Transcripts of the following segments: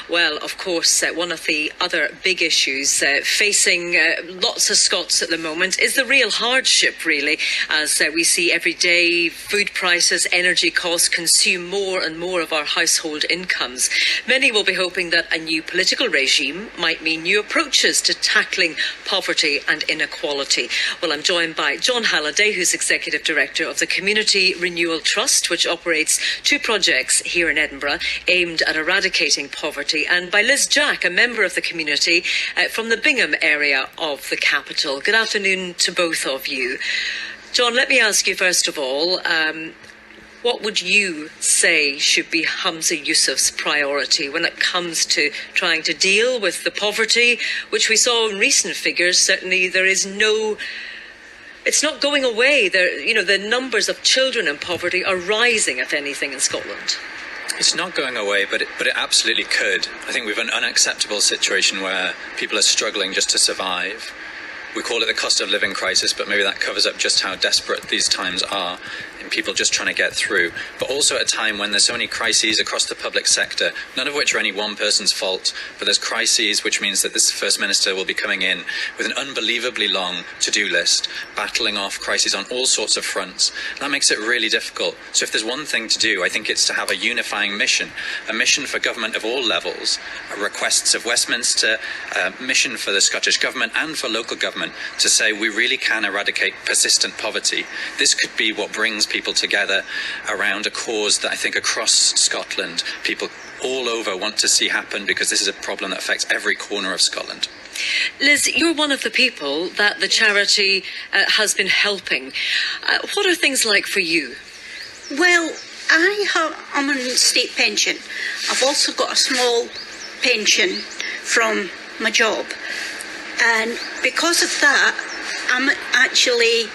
Well, of course, one of the other big issues facing lots of Scots at the moment is the real hardship, really, as we see every day food prices, energy costs consume more and more of our household incomes. Many will be hoping that a new political regime might mean new approaches to tackling poverty and inequality. Well, I'm joined by John Halliday, who's Executive Director of the Community Renewal Trust, which operates 2 projects here in Edinburgh aimed at eradicating poverty, and by Liz Jack, a member of the community from the Bingham area of the capital. Good afternoon to both of you. John, let me ask you first of all, what would you say should be Humza Yousaf's priority when it comes to trying to deal with the poverty, which we saw in recent figures? Certainly there is it's not going away. The numbers of children in poverty are rising, if anything, in Scotland. It's not going away, but it absolutely could. I think we have an unacceptable situation where people are struggling just to survive. We call it the cost of living crisis, but maybe that covers up just how desperate these times are and people just trying to get through. But also at a time when there's so many crises across the public sector, none of which are any one person's fault, but there's crises, which means that this First Minister will be coming in with an unbelievably long to-do list, battling off crises on all sorts of fronts. That makes it really difficult. So if there's one thing to do, I think it's to have a unifying mission, a mission for government of all levels, requests of Westminster, a mission for the Scottish Government and for local government, to say we really can eradicate persistent poverty. This could be what brings people together around a cause that I think across Scotland people all over want to see happen, because this is a problem that affects every corner of Scotland. Liz, you're one of the people that the charity has been helping. What are things like for you? Well, I'm on a state pension. I've also got a small pension from my job. And because of that, I'm actually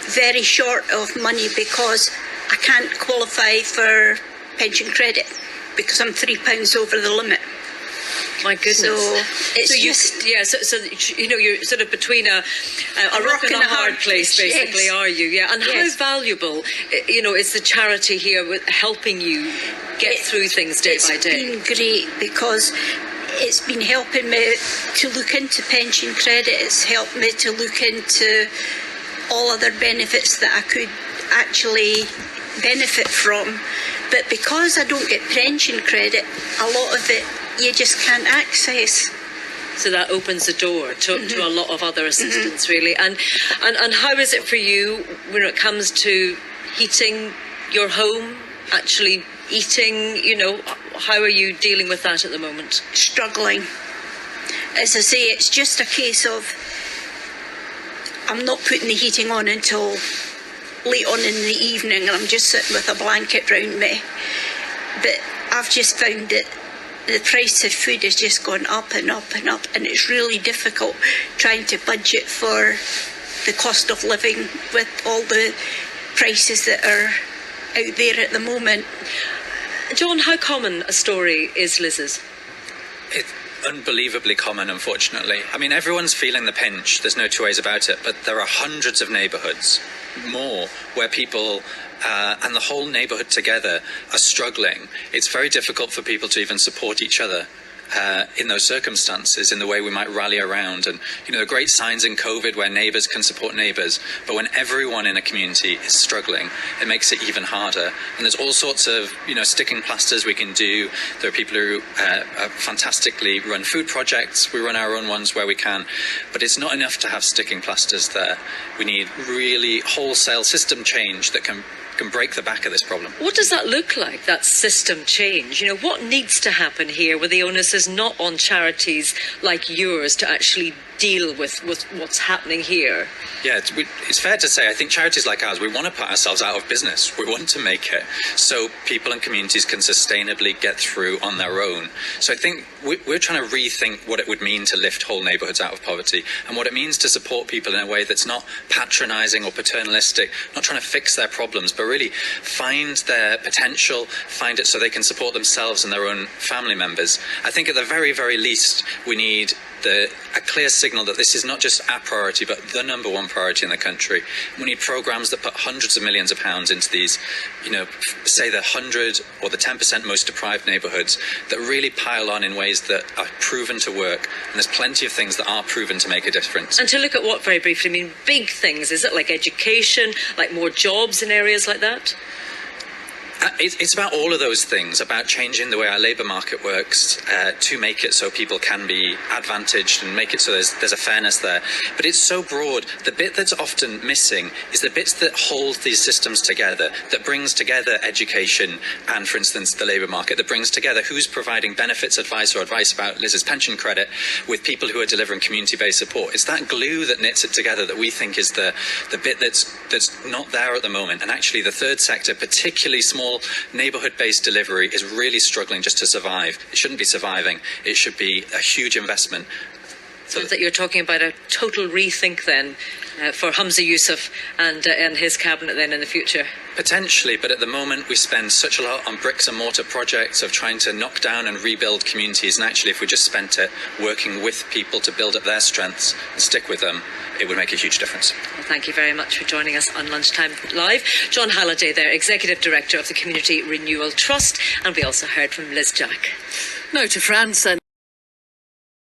very short of money because I can't qualify for pension credit because I'm £3 over the limit. My goodness. So it's so you're sort of between a rock and a hard place, basically, yes. Are you? Yeah. And yes. How valuable, is the charity here with helping you get through things day by day? It's been great because it's been helping me to look into pension credit. It's helped me to look into all other benefits that I could actually benefit from. But because I don't get pension credit, a lot of it you just can't access. So that opens the door to a lot of other assistance, really. And how is it for you when it comes to heating your home, actually eating, how are you dealing with that at the moment? Struggling. As I say, it's just a case of I'm not putting the heating on until late on in the evening, and I'm just sitting with a blanket round me. But I've just found that the price of food has just gone up and up and up, and it's really difficult trying to budget for the cost of living with all the prices that are out there at the moment. John, how common a story is Liz's? It's unbelievably common, unfortunately. I mean, everyone's feeling the pinch, there's no two ways about it, but there are hundreds of neighbourhoods, more, where people and the whole neighbourhood together are struggling. It's very difficult for people to even support each other in those circumstances, in the way we might rally around. And, there are great signs in COVID where neighbours can support neighbours, but when everyone in a community is struggling, it makes it even harder. And there's all sorts of, sticking plasters we can do. There are people who fantastically run food projects. We run our own ones where we can, but it's not enough to have sticking plasters there. We need really wholesale system change that can break the back of this problem. What does that look like, that system change? What needs to happen here where the onus is not on charities like yours to actually deal with what's happening here? Yeah, it's fair to say, I think charities like ours, we want to put ourselves out of business. We want to make it so people and communities can sustainably get through on their own. So I think we're trying to rethink what it would mean to lift whole neighbourhoods out of poverty, and what it means to support people in a way that's not patronising or paternalistic, not trying to fix their problems, but really find their potential, find it so they can support themselves and their own family members. I think at the very, very least, we need a clear signal that this is not just our priority, but the number one priority in the country. We need programmes that put hundreds of millions of pounds into these, say the 100 or the 10% most deprived neighbourhoods that really pile on in ways that are proven to work. And there's plenty of things that are proven to make a difference. And to look at what, very briefly, I mean, big things, is it like education, like more jobs in areas like that? It's about all of those things, about changing the way our labour market works to make it so people can be advantaged and make it so there's a fairness there. But it's so broad. The bit that's often missing is the bits that hold these systems together, that brings together education and, for instance, the labour market, that brings together who's providing benefits advice or advice about Liz's pension credit with people who are delivering community-based support. It's that glue that knits it together that we think is the bit that's not there at the moment. And actually the third sector, particularly small neighbourhood-based delivery, is really struggling just to survive. It shouldn't be surviving. It should be a huge investment. So that you're talking about a total rethink then for Humza Yousaf and his cabinet then in the future? Potentially, but at the moment we spend such a lot on bricks and mortar projects of trying to knock down and rebuild communities, and actually if we just spent it working with people to build up their strengths and stick with them, it would make a huge difference. Well, thank you very much for joining us on Lunchtime Live. John Halliday there, Executive Director of the Community Renewal Trust, and we also heard from Liz Jack. Now to France and